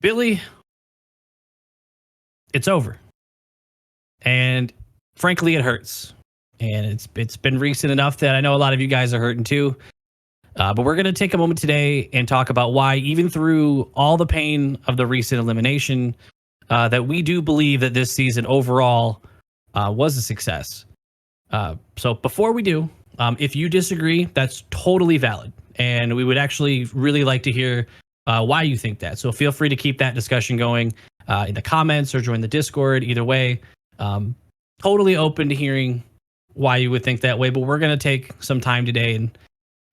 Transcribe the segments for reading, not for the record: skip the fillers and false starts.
Billy, it's over. And frankly, it hurts. And it's been recent enough that I know a lot of you guys are hurting too. But we're going to take a moment today and talk about why, even through all the pain of the recent elimination, that we do believe that this season overall was a success. So before we do, if you disagree, that's totally valid. And we would actually really like to hear why you think that. So feel free to keep that discussion going in the comments or join the Discord. Either way, totally open to hearing why you would think that way. But we're going to take some time today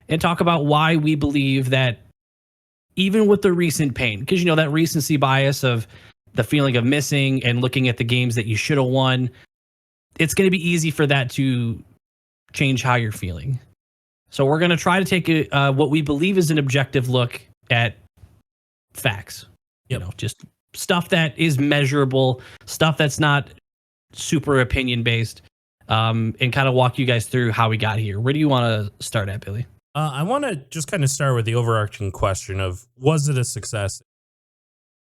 and talk about why we believe that even with the recent pain, because, you know, that recency bias of the feeling of missing and looking at the games that you should have won, it's going to be easy for that to change how you're feeling. So we're going to try to take what we believe is an objective look at facts. You know, just stuff that is measurable, stuff that's not super opinion based, and kind of walk you guys through how we got here. Where do you want to start at, Billy? I want to just kind of start with the overarching question of, was it a success?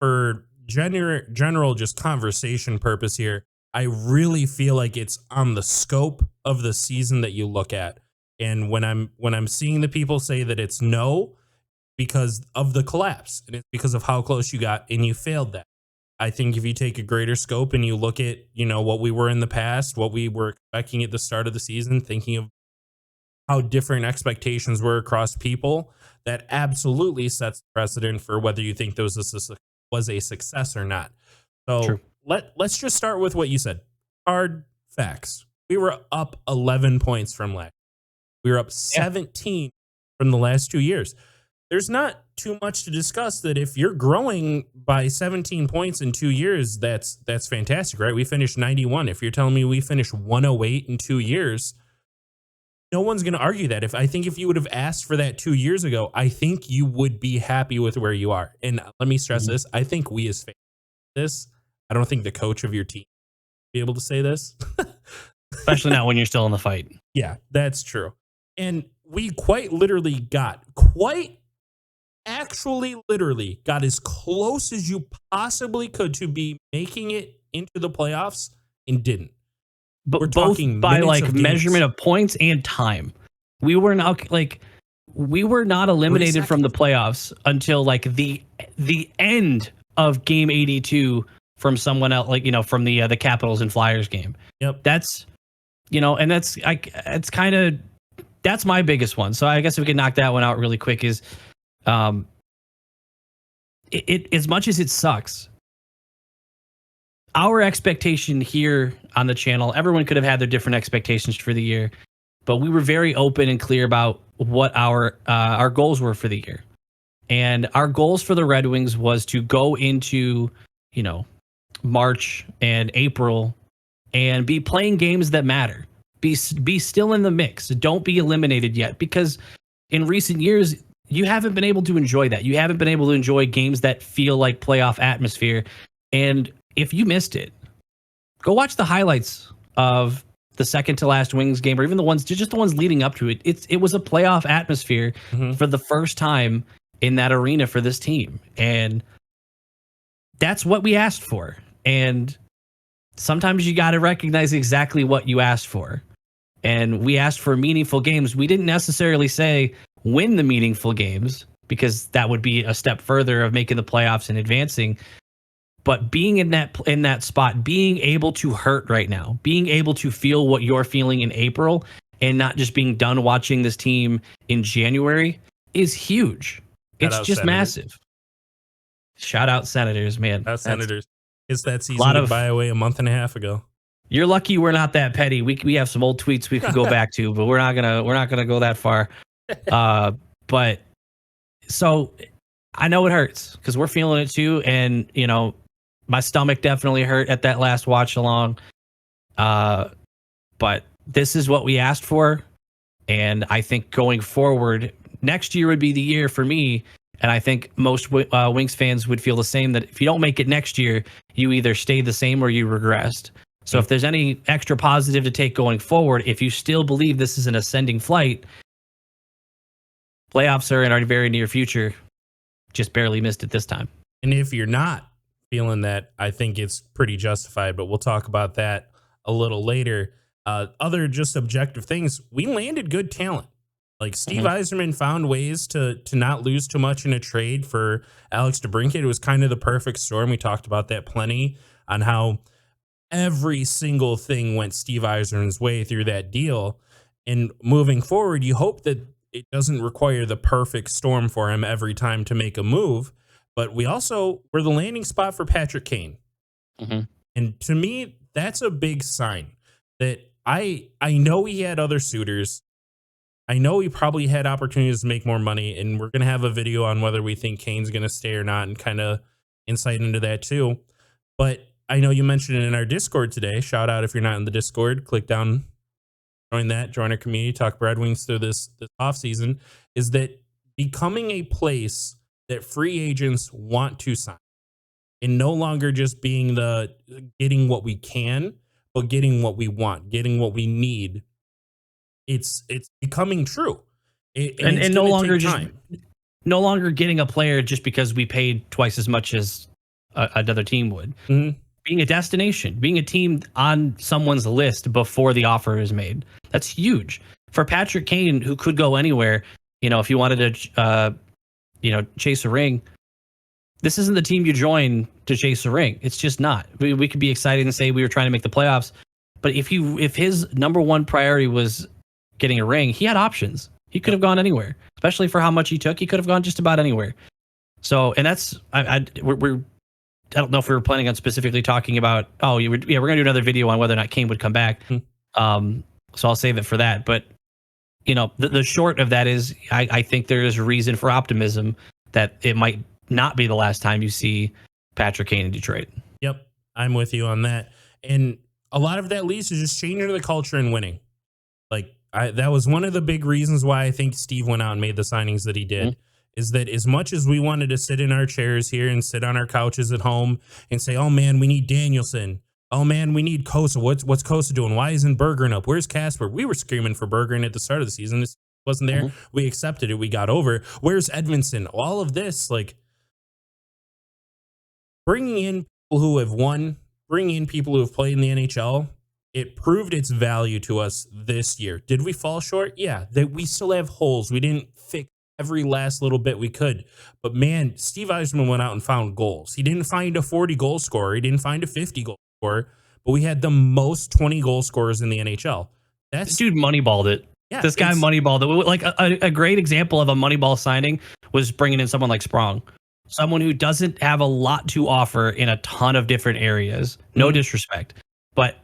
For general just conversation purpose here, I really feel like it's on the scope of the season that you look at. And when I'm seeing the people say that it's no, because of the collapse, and it's because of how close you got and you failed that. I think if you take a greater scope and you look at, you know, what we were in the past, what we were expecting at the start of the season, thinking of how different expectations were across people, that absolutely sets precedent for whether you think those was a success or not. So True. let's just start with what you said. Hard facts. We were up 11 points from last. We were up 17 from the last 2 years. There's not too much to discuss that if you're growing by 17 points in 2 years, that's fantastic, right? We finished 91. If you're telling me we finished 108 in 2 years, no one's going to argue that. If you would have asked for that 2 years ago, I think you would be happy with where you are. And let me stress this. I think we as fans this. I don't think the coach of your team be able to say this. Especially not when you're still in the fight. Yeah, that's true. And we quite literally got as close as you possibly could to be making it into the playoffs and didn't. But we're both talking by minutes like of games. measurement of points and time. We were not eliminated from the playoffs until like the end of game 82 from someone else, like, you know, from the Capitals and Flyers game. Yep. That's, you know, and that's my biggest one. So I guess if we can knock that one out really quick is, it as much as it sucks, our expectation here on the channel, everyone could have had their different expectations for the year, but we were very open and clear about what our goals were for the year. And our goals for the Red Wings was to go into, you know, March and April and be playing games that matter. Be still in the mix. Don't be eliminated yet, because in recent years, you haven't been able to enjoy that. You haven't been able to enjoy games that feel like playoff atmosphere. And if you missed it, go watch the highlights of the second to last Wings game, or even the ones leading up to it. It was a playoff atmosphere for the first time in that arena for this team. And that's what we asked for. And sometimes you got to recognize exactly what you asked for. And we asked for meaningful games. We didn't necessarily say win the meaningful games, because that would be a step further of making the playoffs and advancing. But being in that spot, being able to hurt right now, being able to feel what you're feeling in April, and not just being done watching this team in January, is huge. It's just massive. Shout out Senators, man. Senators. It's that season goodbye away a month and a half ago. You're lucky we're not that petty. We have some old tweets we could go back to, but we're not gonna go that far. But so I know it hurts because we're feeling it too, and you know, my stomach definitely hurt at that last watch along. But this is what we asked for, and I think going forward, next year would be the year for me. And I think most Wings fans would feel the same, that if you don't make it next year, you either stay the same or you regressed. So if there's any extra positive to take going forward, if you still believe this is an ascending flight, playoffs are in our very near future. Just barely missed it this time. And if you're not feeling that, I think it's pretty justified, but we'll talk about that a little later. Other just objective things, we landed good talent. Like Steve Yzerman found ways to not lose too much in a trade for Alex DeBrincat. It was kind of the perfect storm. We talked about that plenty on how every single thing went Steve Yzerman's way through that deal. And moving forward, you hope that it doesn't require the perfect storm for him every time to make a move. But we also were the landing spot for Patrick Kane. And to me, that's a big sign that I know he had other suitors. I know he probably had opportunities to make more money, and we're going to have a video on whether we think Kane's going to stay or not and kind of insight into that too. But I know you mentioned it in our Discord today. Shout out if you're not in the Discord, click down, join our community, talk Red Wings through this offseason, is that becoming a place that free agents want to sign and no longer just being the getting what we can, but getting what we want, getting what we need. It's becoming true. And no longer no longer getting a player just because we paid twice as much as another team would. Being a destination, being a team on someone's list before the offer is made. That's huge for Patrick Kane, who could go anywhere. You know, if you wanted to, chase a ring, this isn't the team you join to chase a ring. It's just not. We could be excited and say we were trying to make the playoffs, but if his number one priority was getting a ring, he had options. He could have gone anywhere, especially for how much he took. He could have gone just about anywhere. So, and that's I don't know if we were planning on specifically talking about. We're going to do another video on whether or not Kane would come back. So I'll save it for that. But the short of that is, I think there is reason for optimism that it might not be the last time you see Patrick Kane in Detroit. Yep, I'm with you on that. And a lot of that leads to just changing the culture and winning. Like that was one of the big reasons why I think Steve went out and made the signings that he did. Is that as much as we wanted to sit in our chairs here and sit on our couches at home and say, oh man, we need Danielson. Oh man, we need Kosa. What's Kosa doing? Why isn't Bergeron up? Where's Casper? We were screaming for Bergeron at the start of the season. This wasn't there. We accepted it. We got over. Where's Edmondson? All of this, like bringing in people who have won, bringing in people who have played in the NHL, it proved its value to us this year. Did we fall short? Yeah, that we still have holes. We didn't fix every last little bit we could. But man, Steve Yzerman went out and found goals. He didn't find a 40-goal scorer. He didn't find a 50-goal scorer. But we had the most 20-goal scorers in the NHL. This dude moneyballed it. Yeah, this guy moneyballed it. Like a great example of a moneyball signing was bringing in someone like Sprong. Someone who doesn't have a lot to offer in a ton of different areas. No disrespect. But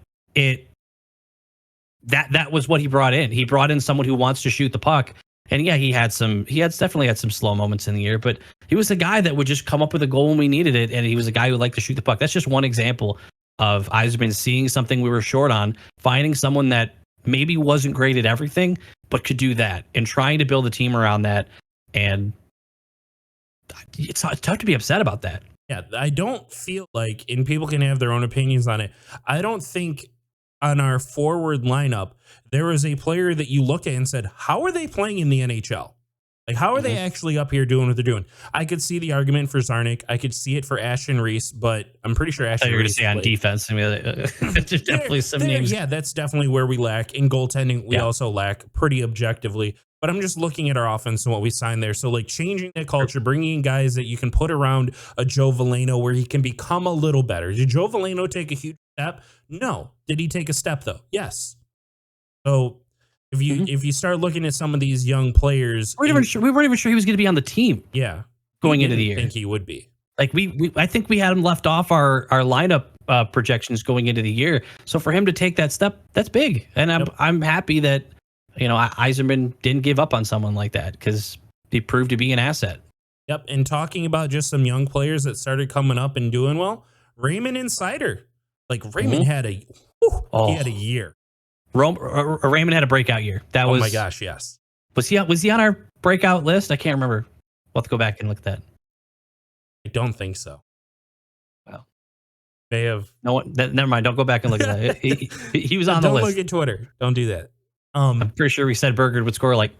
that was what he brought in. He brought in someone who wants to shoot the puck. And yeah, he definitely had some slow moments in the year, but he was a guy that would just come up with a goal when we needed it. And he was a guy who liked to shoot the puck. That's just one example of Yzerman seeing something we were short on, finding someone that maybe wasn't great at everything, but could do that, and trying to build a team around that. And it's tough to be upset about that. Yeah, I don't feel like, and people can have their own opinions on it, I don't think on our forward lineup, there was a player that you look at and said, how are they playing in the NHL? Like, how are they actually up here doing what they're doing? I could see the argument for Zarnik. I could see it for Ashton Reese, but I'm pretty sure Ashton Reese. You're going to say on defense. I mean, there's definitely some names. Yeah, that's definitely where we lack. In goaltending, we also lack pretty objectively. But I'm just looking at our offense and what we signed there. So, like, changing that culture, bringing in guys that you can put around a Joe Veleno where he can become a little better. Did Joe Veleno take a huge step? No. Did he take a step, though? Yes. So, if you start looking at some of these young players, we weren't even sure he was going to be on the team. Yeah, going into the year, I think he would be. Like I think we had him left off our lineup projections going into the year. So for him to take that step, that's big, and I'm happy that Yzerman didn't give up on someone like that, because he proved to be an asset. Yep, and talking about just some young players that started coming up and doing well, Raymond Insider. Like Raymond had he had a year. Raymond had a breakout year. That was, oh my gosh, yes. Was he on our breakout list? I can't remember. We'll have to go back and look at that. I don't think so. Well, may have. No, never mind. Don't go back and look at that. He was on the list. Don't look at Twitter. Don't do that. I'm pretty sure we said Bergeron would score like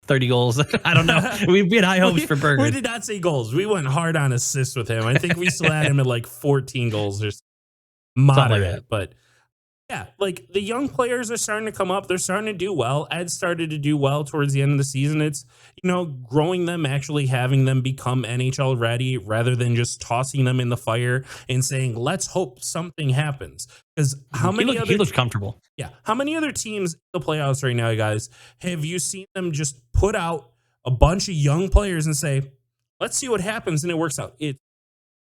30 goals. I don't know. We had high hopes for Berger. We did not say goals. We went hard on assists with him. I think we still had him at like 14 goals or moderate, like but yeah, like the young players are starting to come up. They're starting to do well. Ed started to do well towards the end of the season. It's, growing them, actually having them become NHL ready rather than just tossing them in the fire and saying, let's hope something happens. Because he looks comfortable. Yeah. How many other teams in the playoffs right now, guys, have you seen them just put out a bunch of young players and say, let's see what happens, and it works out?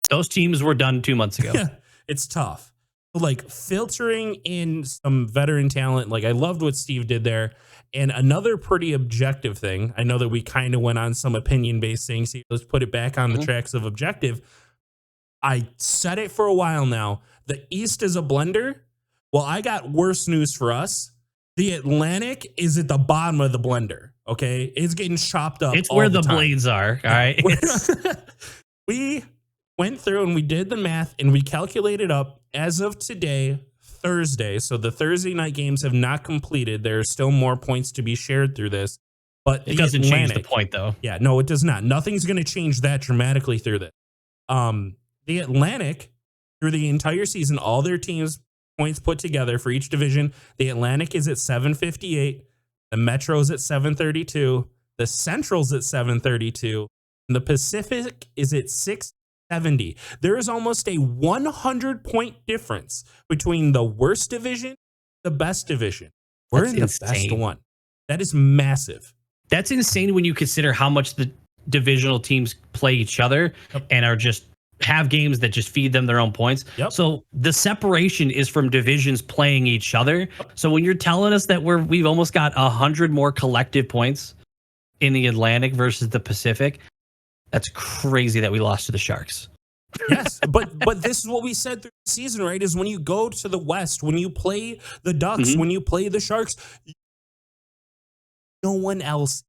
Those teams were done 2 months ago. Yeah, it's tough. Like filtering in some veteran talent. Like I loved what Steve did there. And another pretty objective thing, I know that we kind of went on some opinion-based things. So let's put it back on the tracks of objective. I said it for a while now. The East is a blender. Well, I got worse news for us. The Atlantic is at the bottom of the blender. Okay. It's getting chopped up. It's where the blades are. All right. We went through and we did the math and we calculated up as of today, Thursday. So the Thursday night games have not completed. There are still more points to be shared through this, but it doesn't change the point though. Yeah, no, it does not. Nothing's going to change that dramatically through this. The Atlantic through the entire season, all their teams points put together for each division. The Atlantic is at 758. The Metro's at 732. The Central's at 732. And the Pacific is at 670. There is almost a 100-point difference between the worst division, the best division. We're in the best one. That is massive. That's insane when you consider how much the divisional teams play each other and are just have games that just feed them their own points. So the separation is from divisions playing each other. So when you're telling us that we've almost got 100 more collective points in the Atlantic versus the Pacific, that's crazy that we lost to the Sharks. Yes, but this is what we said through the season, right? Is when you go to the West, when you play the Ducks, when you play the Sharks, no one else.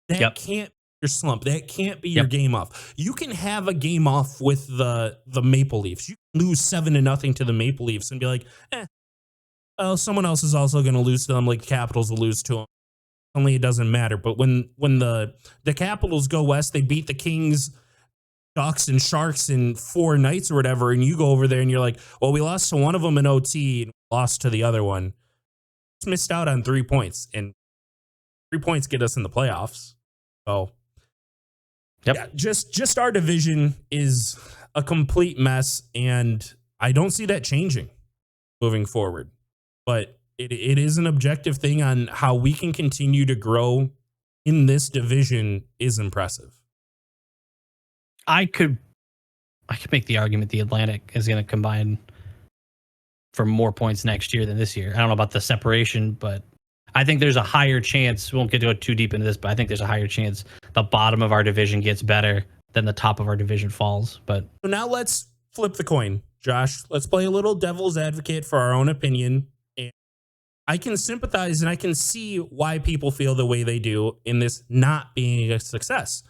That can't be your slump. That can't be your game off. You can have a game off with the Maple Leafs. You can lose 7-0 to the Maple Leafs and be like, well, someone else is also going to lose to them, like the Capitals will lose to them. Only it doesn't matter. But when the Capitals go west, they beat the Kings, Ducks, and Sharks in 4 nights or whatever, and you go over there and you're like, well, we lost to one of them in OT and lost to the other one. Just missed out on 3 points, and 3 points get us in the playoffs. So yeah, just our division is a complete mess, and I don't see that changing moving forward. But it is an objective thing on how we can continue to grow in this division is impressive. I could make the argument the Atlantic is going to combine for more points next year than this year. I don't know about the separation, but I think there's a higher chance. We won't get to go too deep into this, but I think there's a higher chance the bottom of our division gets better than the top of our division falls. But so now let's flip the coin, Josh. Let's play a little devil's advocate for our own opinion. And I can sympathize and I can see why people feel the way they do in this not being a success.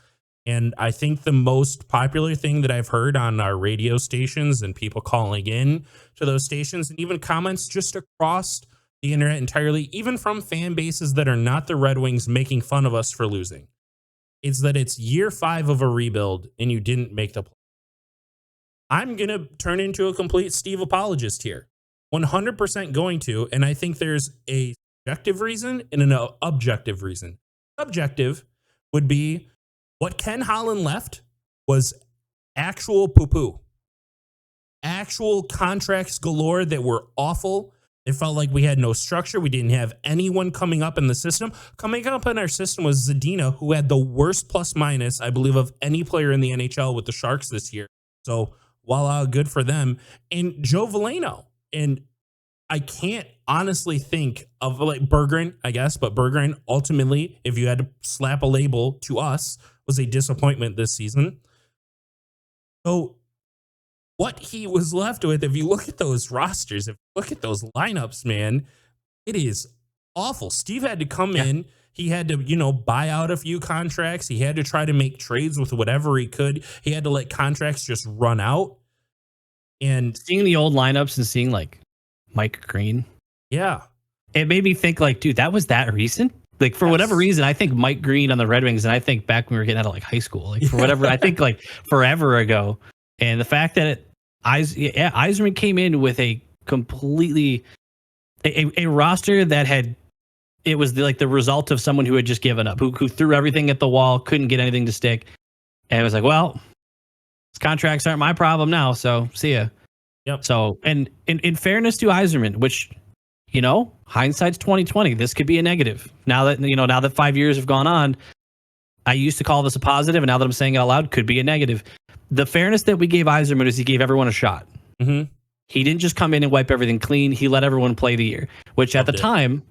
And I think the most popular thing that I've heard on our radio stations and people calling in to those stations and even comments just across the internet entirely, even from fan bases that are not the Red Wings making fun of us for losing, it's that it's year 5 of a rebuild and you didn't make the play. I'm going to turn into a complete Steve apologist here. 100% going to. And I think there's a subjective reason and an objective reason. Subjective would be what Ken Holland left was actual poo-poo. Actual contracts galore that were awful. It felt like we had no structure. We didn't have anyone coming up in the system. Coming up in our system was Zadina, who had the worst plus-minus, I believe, of any player in the NHL with the Sharks this year. So, voila, good for them. And Joe Veleno. And I can't honestly think of like Berggren, I guess, but Berggren ultimately, if you had to slap a label to us, was a disappointment this season. So what he was left with, if you look at those rosters, if you look at those lineups, man, it is awful. Steve had to come in. He had to, buy out a few contracts. He had to try to make trades with whatever he could. He had to let contracts just run out. And seeing the old lineups and seeing like Mike Green. Yeah. It made me think like, dude, that was that recent? Like for whatever Yes. reason, I think Mike Green on the Red Wings, and I think back when we were getting out of like high school, like for whatever, I think like forever ago. And the fact that Yzerman came in with a completely a roster that it was like the result of someone who had just given up, who threw everything at the wall, couldn't get anything to stick, and it was like, well, his contracts aren't my problem now, so see ya. Yep. So, and in fairness to Yzerman, which, you know, hindsight's 2020. This could be a negative. Now that 5 years have gone on, I used to call this a positive, and now that I'm saying it out loud, could be a negative. The fairness that we gave Yzerman is he gave everyone a shot. Mm-hmm. He didn't just come in and wipe everything clean. He let everyone play the year, which at the time,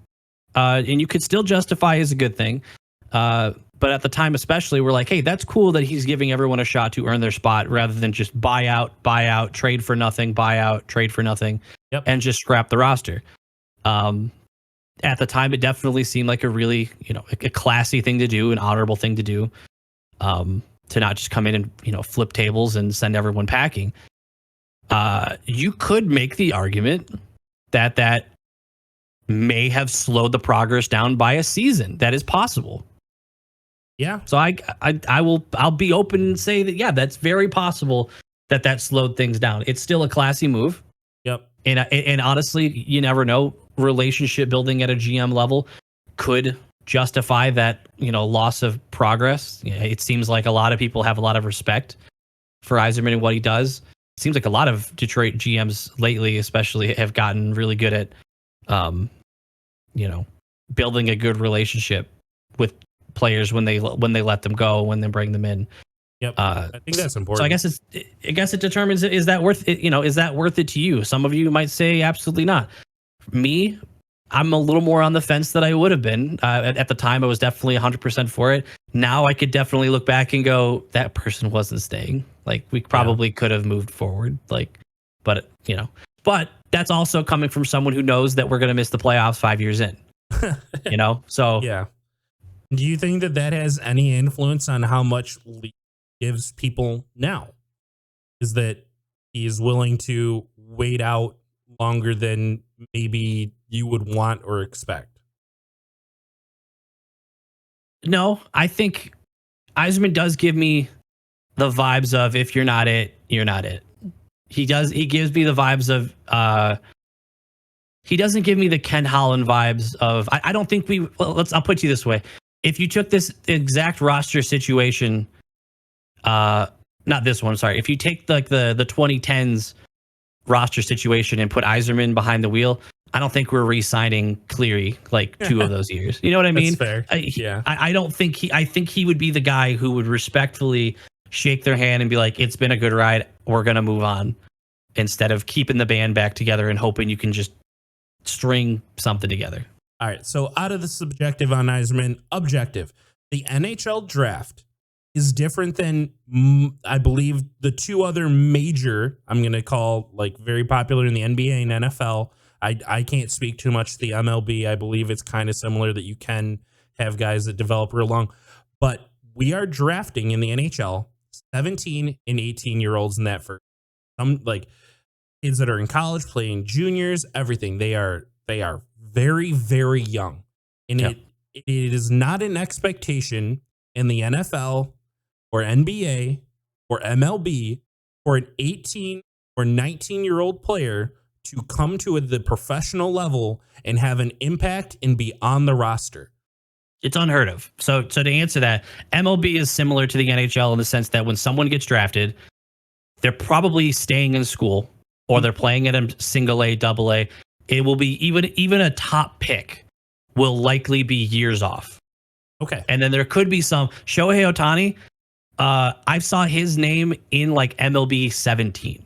and you could still justify as a good thing. But at the time, especially, we're like, hey, that's cool that he's giving everyone a shot to earn their spot rather than just buy out, trade for nothing, buy out, trade for nothing, and just scrap the roster. At the time, it definitely seemed like a really, a classy thing to do, an honorable thing to do, to not just come in and, flip tables and send everyone packing. You could make the argument that may have slowed the progress down by a season. That is possible. Yeah. So I'll be open and say that, yeah, that's very possible that slowed things down. It's still a classy move. Yep. And honestly, you never know. Relationship building at a GM level could justify that, loss of progress. It seems like a lot of people have a lot of respect for Yzerman and what he does. It seems like a lot of Detroit GMs lately, especially, have gotten really good at, building a good relationship with players when they let them go, when they bring them in. Yep. I think that's important. So I guess it determines, is that worth it? Is that worth it to you? Some of you might say absolutely not. Me, I'm a little more on the fence than I would have been. At the time, I was definitely 100% for it. Now I could definitely look back and go, that person wasn't staying. Like, we probably could have moved forward. Like, but that's also coming from someone who knows that we're going to miss the playoffs 5 years in. So yeah. Do you think that has any influence on how much Lee gives people now? Is that he is willing to wait out longer than maybe you would want or expect? No, I think Yzerman does give me the vibes of, if you're not it, you're not it. He gives me the vibes of, he doesn't give me the Ken Holland vibes of, I don't think I'll put you this way. If you took this exact roster situation, not this one, sorry. If you take the 2010s roster situation and put Yzerman behind the wheel, I don't think we're re-signing Cleary like 2 of those years. You know what I mean? That's fair. Yeah. I don't think I think he would be the guy who would respectfully shake their hand and be like, it's been a good ride, we're going to move on, instead of keeping the band back together and hoping you can just string something together. All right. So out of the subjective on Yzerman, objective, the NHL draft is different than, I believe, the 2 other major, I'm going to call like very popular in the NBA and NFL. I can't speak too much to the MLB. I believe it's kind of similar that you can have guys that develop real long. But we are drafting in the NHL 17 and 18-year-olds in that first. Some like kids that are in college, playing juniors, everything. They are very, very young. And it is not an expectation in the NFL or NBA or MLB for an 18 or 19-year-old player to come to the professional level and have an impact and be on the roster. It's unheard of. So to answer that, MLB is similar to the NHL in the sense that when someone gets drafted, they're probably staying in school or they're playing at a single A, double A. It will be even a top pick will likely be years off. Okay. And then there could be some Shohei Ohtani. I saw his name in like MLB 17.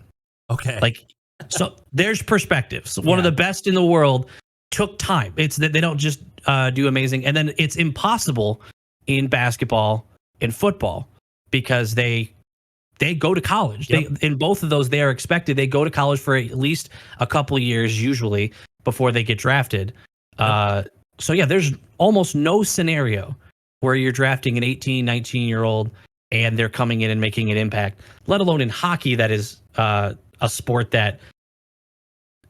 Okay. Like, so there's perspective. So one of the best in the world took time. It's that they don't just do amazing. And then it's impossible in basketball and football because they go to college. Yep. In both of those, they are expected. They go to college for at least a couple of years, usually, before they get drafted. Yep. So yeah, there's almost no scenario where you're drafting an 18, 19-year-old and they're coming in and making an impact, let alone in hockey. That is a sport that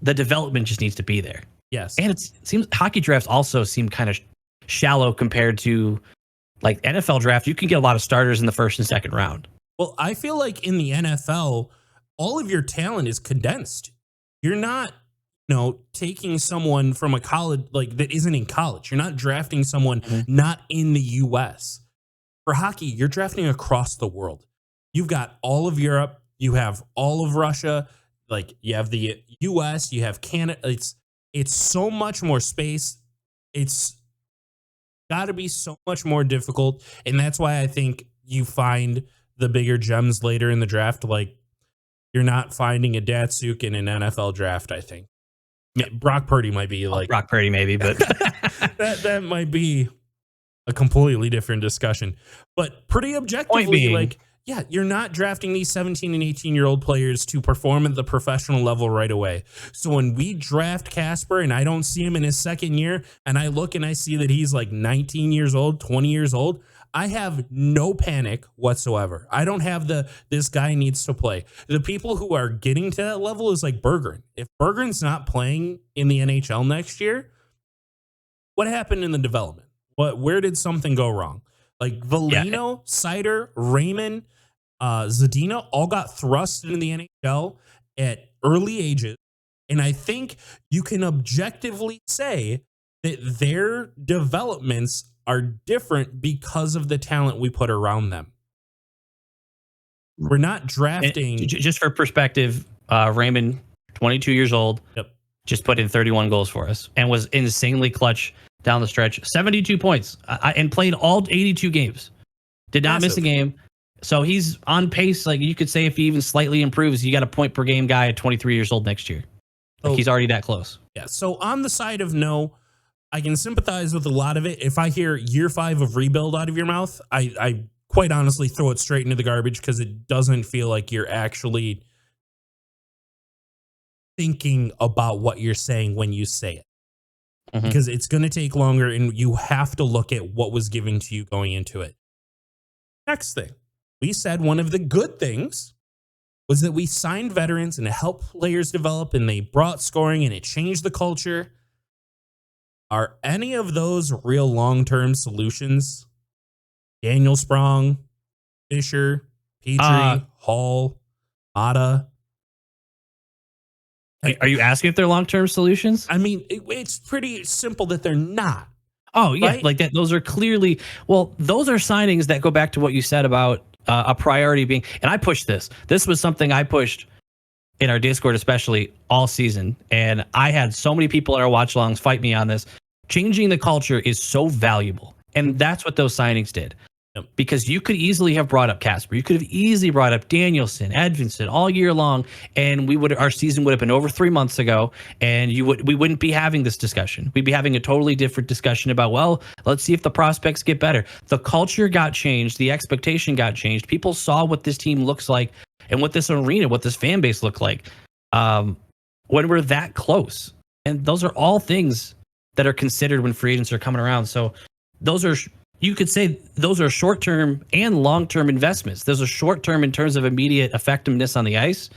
the development just needs to be there. Yes. And it seems hockey drafts also seem kind of shallow compared to like NFL draft. You can get a lot of starters in the first and second round. Well, I feel like in the NFL, all of your talent is condensed. You're not, taking someone from a college like that isn't in college. You're not drafting someone not in the US. For hockey, you're drafting across the world. You've got all of Europe, you have all of Russia, like you have the US, you have Canada. It's so much more space. It's got to be so much more difficult, and that's why I think you find the bigger gems later in the draft. Like you're not finding a Datsuk in an NFL draft. I think Brock Purdy might be like Brock Purdy, maybe, but that might be a completely different discussion. But pretty objectively, like, yeah, you're not drafting these 17 and 18-year-old players to perform at the professional level right away. So when we draft Casper and I don't see him in his second year, and I look and I see that he's like 19 years old, 20 years old, I have no panic whatsoever. I don't have this guy needs to play. The people who are getting to that level is like Berggren. If Berggren's not playing in the NHL next year, what happened in the development? Where did something go wrong? Like Valino, Seider, Raymond, Zadina all got thrust into the NHL at early ages. And I think you can objectively say that their developments are different because of the talent we put around them. We're not drafting. Just for perspective, Raymond, 22 years old, just put in 31 goals for us and was insanely clutch down the stretch. 72 points and played all 82 games. Did not miss a game. So he's on pace. Like you could say if he even slightly improves, you got a point per game guy at 23 years old next year. Like he's already that close. Yeah. So on the side of no, I can sympathize with a lot of it. If I hear year 5 of rebuild out of your mouth, I quite honestly throw it straight into the garbage because it doesn't feel like you're actually thinking about what you're saying when you say it. Because it's going to take longer and you have to look at what was given to you going into it. Next thing, we said one of the good things was that we signed veterans and it helped players develop and they brought scoring and it changed the culture. Are any of those real long-term solutions? Daniel Sprong, Fisher, Petrie, Hall, Mata. Are you asking if they're long-term solutions? I mean, it's pretty simple that they're not. Oh, yeah. Right? Like that. Those are clearly, well, those are signings that go back to what you said about a priority being, and I pushed this. This was something I pushed in our Discord, especially all season. And I had so many people at our watch longs fight me on this. Changing the culture is so valuable. And that's what those signings did. Because you could easily have brought up Casper. You could have easily brought up Danielson, Edvinsson all year long, and our season would have been over 3 months ago, and we wouldn't be having this discussion. We'd be having a totally different discussion about, well, let's see if the prospects get better. The culture got changed, the expectation got changed. People saw what this team looks like and what this arena, what this fan base looked like when we're that close. And those are all things that are considered when free agents are coming around. So those are, you could say those are short-term and long-term investments. Those are short-term in terms of immediate effectiveness on the ice.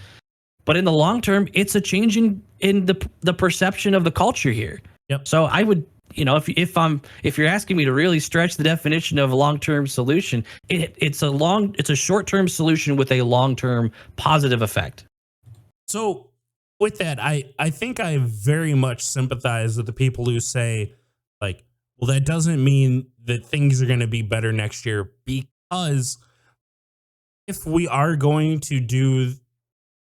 But in the long term, it's a change in the perception of the culture here. Yep. So I would, if you're asking me to really stretch the definition of a long-term solution, it's a short-term solution with a long-term positive effect. So with that, I think I very much sympathize with the people who say, like, well, that doesn't mean that things are going to be better next year, because if we are going to do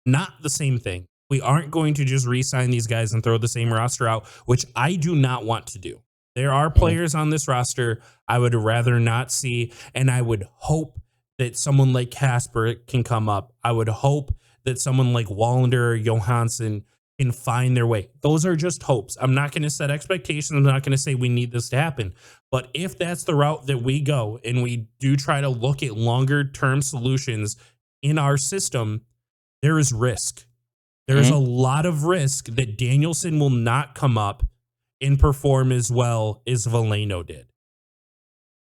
not the same thing, we aren't going to just re-sign these guys and throw the same roster out, which I do not want to do. There are players on this roster I would rather not see, and I would hope that someone like Casper can come up. I would hope that someone like Wallander or Johansson can find their way. Those are just hopes. I'm not going to set expectations. I'm not going to say we need this to happen. But if that's the route that we go and we do try to look at longer term solutions in our system, there is risk. There is a lot of risk that Danielson will not come up and perform as well as Veleno did.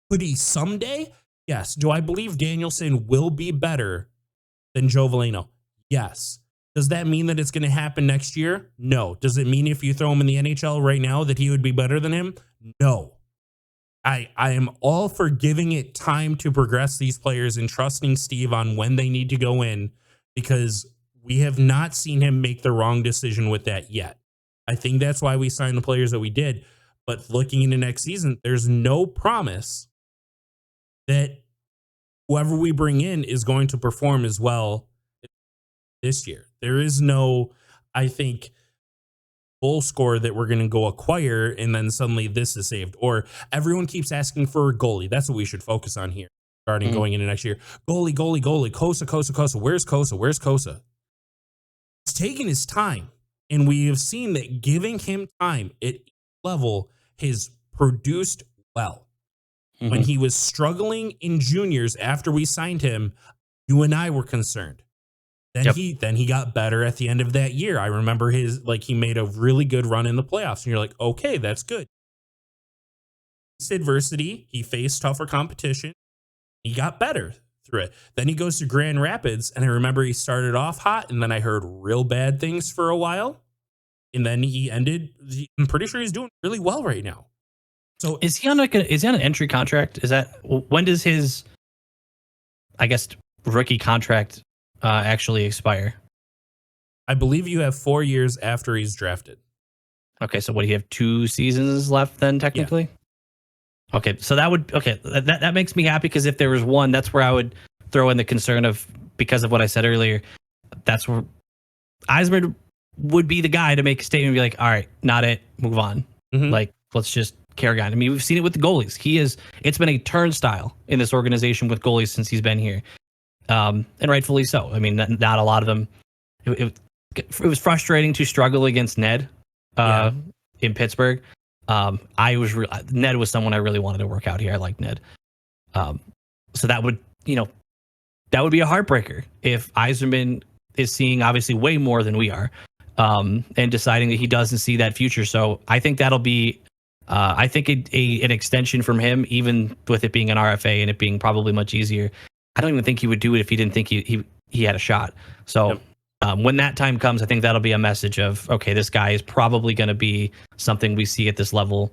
Could he someday? Yes. Do I believe Danielson will be better than Joe Veleno? Yes. Does that mean that it's going to happen next year? No. Does it mean if you throw him in the NHL right now that he would be better than him? No. I am all for giving it time to progress these players and trusting Steve on when they need to go in, because we have not seen him make the wrong decision with that yet. I think that's why we signed the players that we did. But looking into next season, there's no promise that whoever we bring in is going to perform as well this year. There is no, I think, goal scorer that we're going to go acquire and then suddenly this is saved. Or everyone keeps asking for a goalie. That's what we should focus on here regarding going into next year. Goalie. Kosa. Where's Kosa? It's taking his time. And we have seen that giving him time at each level has produced well. When he was struggling in juniors after we signed him, you and I were concerned. Then he got better at the end of that year. I remember he made a really good run in the playoffs, and you're like, okay, that's good. He faced adversity, he faced tougher competition, he got better through it. Then he goes to Grand Rapids, and I remember he started off hot, and then I heard real bad things for a while, and then he ended. I'm pretty sure he's doing really well right now. So is he on an entry contract? Is that when does his, I guess, rookie contract actually expire? I believe you have 4 years after he's drafted. Okay, so what, do you have 2 seasons left then technically? Yeah. Okay, so that makes me happy, because if there was one, that's where I would throw in the concern of, because of what I said earlier, that's where Yzerman would be the guy to make a statement and be like, all right, not it, move on. Like, let's just carry on. I mean, we've seen it with the goalies. It's been a turnstile in this organization with goalies since he's been here. And rightfully so. I mean, not a lot of them. It was frustrating to struggle against Ned in Pittsburgh. Ned was someone I really wanted to work out here. I like Ned. So that would be a heartbreaker if Yzerman is seeing obviously way more than we are, and deciding that he doesn't see that future. So I think that'll be, I think an extension from him, even with it being an RFA and it being probably much easier. I don't even think he would do it if he didn't think he had a shot. So when that time comes, I think that'll be a message of, okay, this guy is probably going to be something we see at this level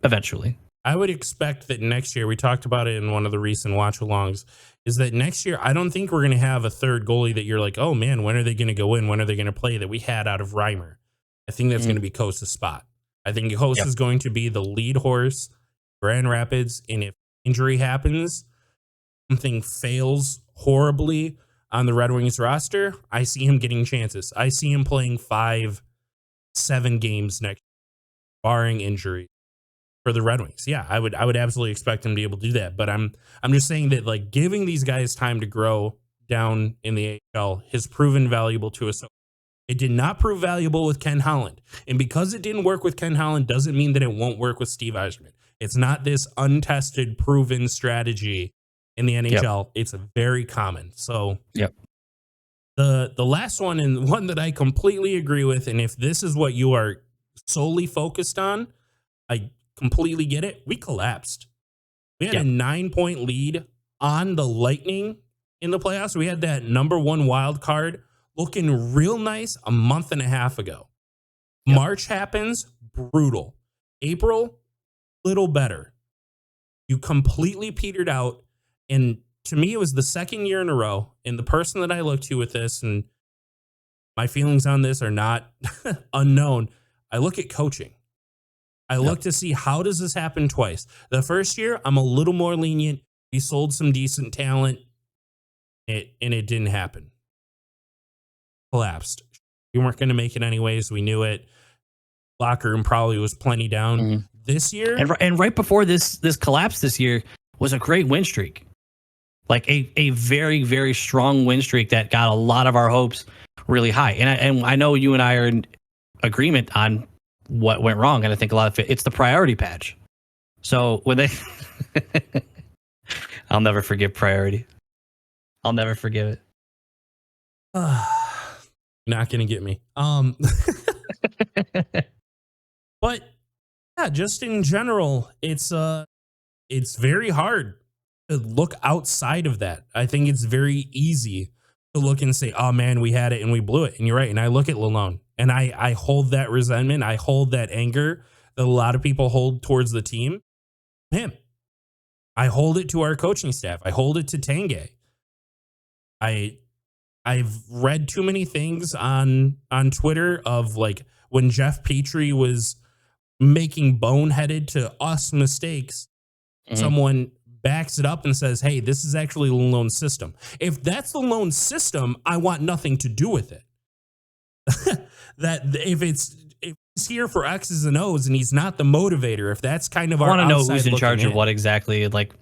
eventually. I would expect that next year, we talked about it in one of the recent watch-alongs, is that next year, I don't think we're going to have a third goalie that you're like, oh man, when are they going to go in? When are they going to play, that we had out of Reimer? I think that's going to be Kosa's spot. I think Kosa is going to be the lead horse, Grand Rapids, and if injury happens, something fails horribly on the Red Wings roster, I see him getting chances. I see him playing 5-7 games next year, barring injury, for the Red Wings. Yeah, I would absolutely expect him to be able to do that. But I'm just saying that, like, giving these guys time to grow down in the AHL has proven valuable to us. It did not prove valuable with Ken Holland. And because it didn't work with Ken Holland doesn't mean that it won't work with Steve Yzerman. It's not this untested, proven strategy in the NHL. It's very common. So the last one, and one that I completely agree with, and if this is what you are solely focused on, I completely get it. We collapsed. We had a 9-point lead on the Lightning in the playoffs. We had that #1 wild card looking real nice a month and a half ago. March happens, brutal. April, little better. You completely petered out. And to me, it was the second year in a row. And the person that I look to with this, and my feelings on this are not unknown, I look at coaching. I look to see, how does this happen twice? The first year, I'm a little more lenient. We sold some decent talent, and it didn't happen. Collapsed. We weren't going to make it anyways. We knew it. Locker room probably was plenty down. This year, and right before this collapse this year was a great win streak, like a very, very strong win streak that got a lot of our hopes really high. And I know you and I are in agreement on what went wrong, and I think a lot of it's the priority patch. So when they, I'll never forgive priority. I'll never forgive it. Not gonna get me. But yeah, just in general, it's very hard to look outside of that. I think it's very easy to look and say, oh man, we had it and we blew it. And you're right. And I look at Lalonde and I hold that resentment. I hold that anger that a lot of people hold towards the team. him. I hold it to our coaching staff. I hold it to Tanguay. I've read too many things on Twitter of like when Jeff Petrie was making boneheaded to us mistakes, someone backs it up and says, hey, this is actually the loan system. If that's the loan system, I want nothing to do with it. That if it's here for X's and O's and he's not the motivator, if that's kind of I our want to know outside who's in looking charge of in. what exactly. Like,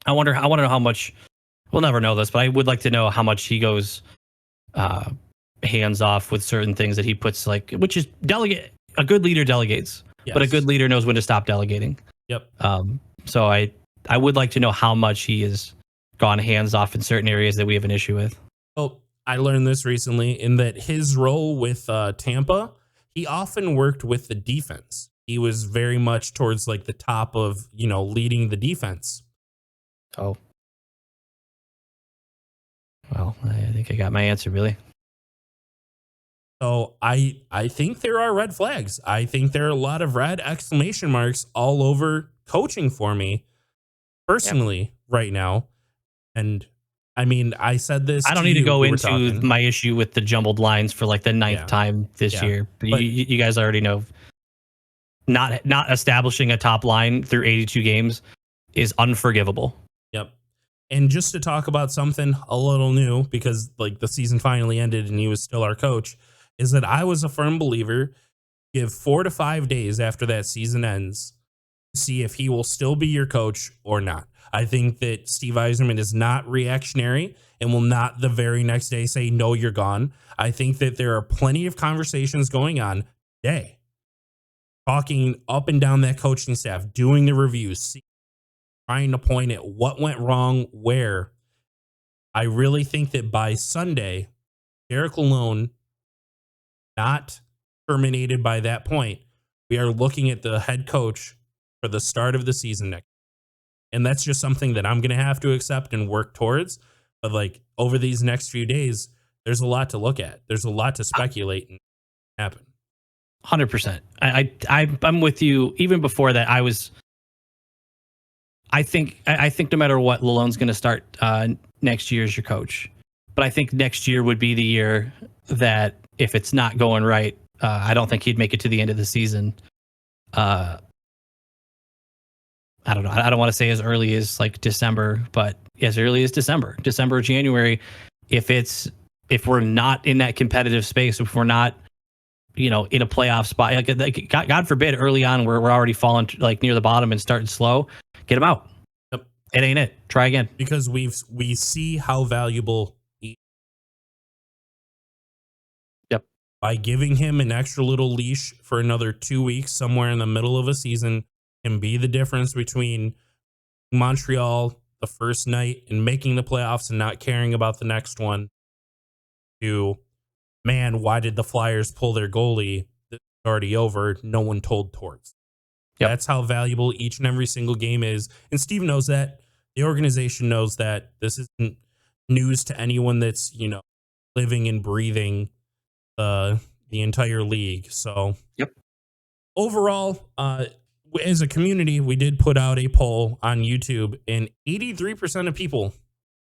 I want to know how much. We'll never know this, but I would like to know how much he goes hands off with certain things that he puts, like, which is delegate. A good leader delegates, but a good leader knows when to stop delegating. Yep. So I would like to know how much he has gone hands off in certain areas that we have an issue with. Oh, I learned this recently in that his role with Tampa, he often worked with the defense. He was very much towards like the top of, leading the defense. Oh. Well, I think I got my answer, Billy. So I think there are red flags. I think there are a lot of red exclamation marks all over coaching for me personally right now. And I mean, I said this. I don't need to go into my issue with the jumbled lines for like the ninth time this year. But you guys already know. Not establishing a top line through 82 games is unforgivable. Yep. And just to talk about something a little new, because like the season finally ended and he was still our coach, is that I was a firm believer, give 4 to 5 days after that season ends, see if he will still be your coach or not. I think that Steve Yzerman is not reactionary and will not the very next day say, no, you're gone. I think that there are plenty of conversations going on today, talking up and down that coaching staff, doing the reviews, trying to point at what went wrong where. I really think that by Sunday, Derek Lalonde not terminated by that point, we are looking at the head coach for the start of the season next. And that's just something that I'm going to have to accept and work towards. But like over these next few days, there's a lot to look at. There's a lot to speculate and happen. 100%. I'm with you. Even before that, I think no matter what, Lalonde's going to start next year as your coach. But I think next year would be the year that if it's not going right, I don't think he'd make it to the end of the season. I don't know. I don't want to say as early as like December, but as early as December, January. If we're not in that competitive space, if we're not, in a playoff spot, like God forbid, early on we're already falling like near the bottom and starting slow, get him out. Yep. It ain't it. Try again. Because we see how valuable. Yep. By giving him an extra little leash for another 2 weeks somewhere in the middle of a season can be the difference between Montreal the first night and making the playoffs and not caring about the next one to, man, why did the Flyers pull their goalie? It's already over. No one told Torts. Yep. That's how valuable each and every single game is. And Steve knows that. The organization knows that. This isn't news to anyone that's, living and breathing the entire league. So, yep. Overall, as a community, we did put out a poll on YouTube, and 83% of people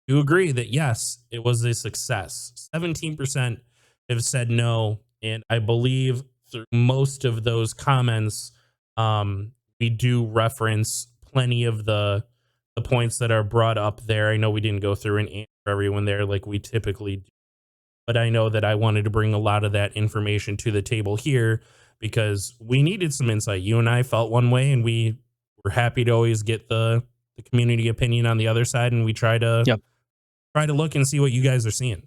do agree that, yes, it was a success. 17% have said no. And I believe through most of those comments, we do reference plenty of the points that are brought up there. I know we didn't go through and answer everyone there like we typically do, but I know that I wanted to bring a lot of that information to the table here because we needed some insight. You and I felt one way, and we were happy to always get the community opinion on the other side, and we try to look and see what you guys are seeing.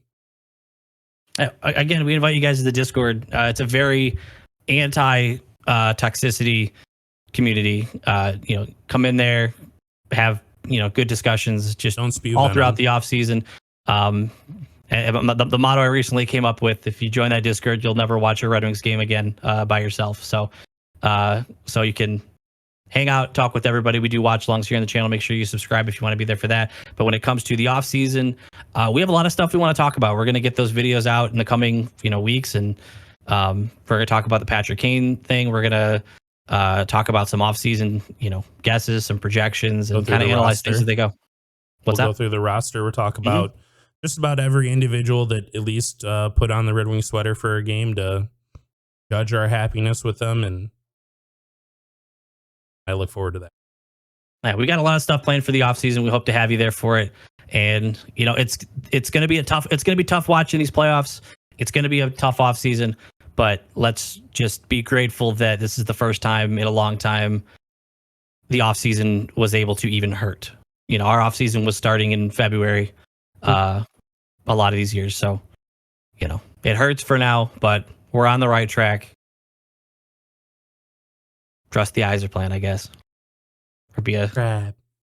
Again, we invite you guys to the Discord. It's a very anti-toxicity community. Come in there, have good discussions. Just don't spew all throughout the off season. And the motto I recently came up with: if you join that Discord, you'll never watch a Red Wings game again by yourself. So you can hang out, talk with everybody. We do watch longs here on the channel. Make sure you subscribe if you want to be there for that. But when it comes to the off season, we have a lot of stuff we want to talk about. We're going to get those videos out in the coming weeks, and we're going to talk about the Patrick Kane thing. We're going to talk about some offseason, guesses, some projections, Go and through kind of the analyze things roster. as they go. What's We'll go up? through the roster. We'll talk about just about every individual that at least put on the Red Wing sweater for a game to judge our happiness with them. And I look forward to that. Yeah, we got a lot of stuff planned for the offseason. We hope to have you there for it. And it's going to be tough watching these playoffs. It's going to be a tough offseason, but let's just be grateful that this is the first time in a long time the offseason was able to even hurt. Our offseason was starting in February a lot of these years. So, it hurts for now, but we're on the right track. Trust the Yzer plan, I guess. Or be a Crap.